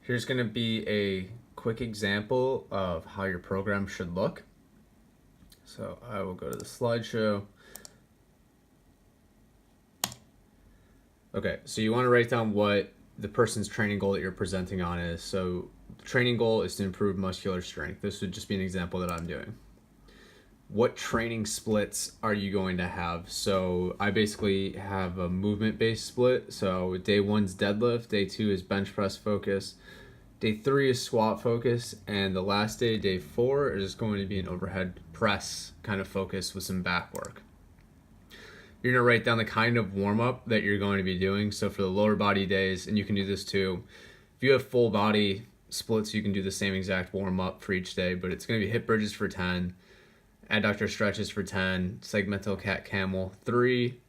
Here's going to be a quick example of how your program should look. So I will go to the slideshow. Okay, so you want to write down what the person's training goal that you're presenting on is. So the training goal is to improve muscular strength. This would just be an example that I'm doing. What training splits are you going to have? So I basically have a movement-based split. So day 1's deadlift, day 2 is bench press focus, day 3 is squat focus, and the last day, day 4, is going to be an overhead press kind of focus with some back work. You're gonna write down the kind of warm-up that you're going to be doing. So for the lower body days, and you can do this too, if you have full body splits, you can do the same exact warm-up for each day, but it's gonna be hip bridges for 10, adductor stretches for 10, segmental cat camel 3,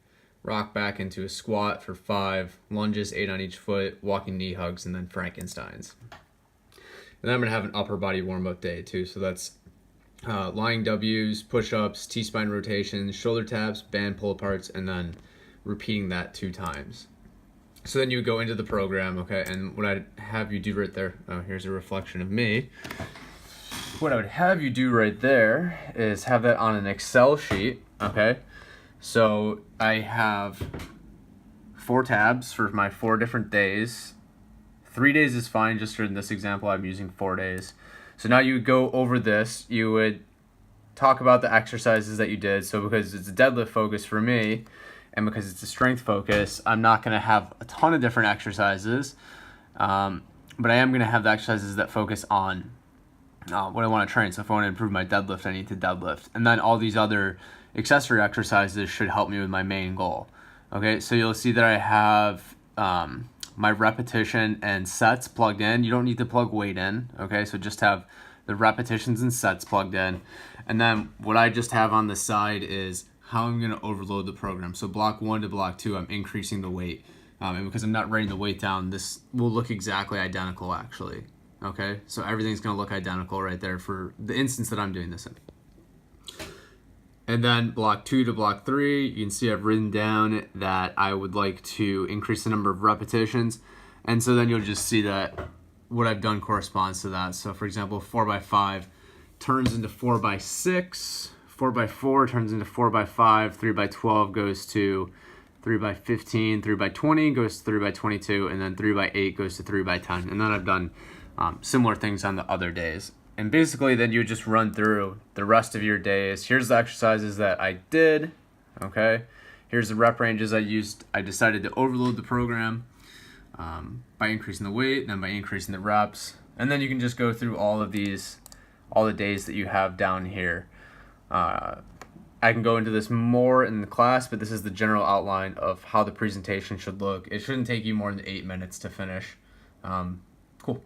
rock back into a squat for 5, lunges 8 on each foot, walking knee hugs, and then Frankensteins. And then I'm gonna have an upper body warm-up day too. So that's lying W's, push-ups, T-spine rotations, shoulder taps, band pull-aparts, and then repeating that 2 times. So then you would go into the program, okay, and what I'd have you do right there, here's a reflection of me. What I would have you do right there is have that on an Excel sheet, okay? So I have 4 tabs for my 4 different days. 3 days is fine, just for in this example, I'm using 4 days. So now you would go over this, you would talk about the exercises that you did. So because it's a deadlift focus for me, and because it's a strength focus, I'm not gonna have a ton of different exercises, but I am gonna have the exercises that focus on what I wanna train. So if I wanna improve my deadlift, I need to deadlift. And then all these other accessory exercises should help me with my main goal. Okay, so you'll see that I have my repetition and sets plugged in. You don't need to plug weight in, okay? So just have the repetitions and sets plugged in. And then what I just have on the side is how I'm gonna overload the program. So block 1 to block 2, I'm increasing the weight. And because I'm not writing the weight down, this will look exactly identical actually, okay? So everything's gonna look identical right there for the instance that I'm doing this in. And then block 2 to block 3, you can see I've written down that I would like to increase the number of repetitions. And so then you'll just see that what I've done corresponds to that. So for example, 4x5 turns into 4x6, 4x4 turns into 4x5, 3x12 goes to 3x15, 3x20 goes to 3x22, and then 3x8 goes to 3x10. And then I've done similar things on the other days. And basically then you just run through the rest of your days. Here's the exercises that I did, okay? Here's the rep ranges I used. I decided to overload the program by increasing the weight, then by increasing the reps. And then you can just go through all of these, all the days that you have down here. I can go into this more in the class, but this is the general outline of how the presentation should look. It shouldn't take you more than 8 minutes to finish. Cool.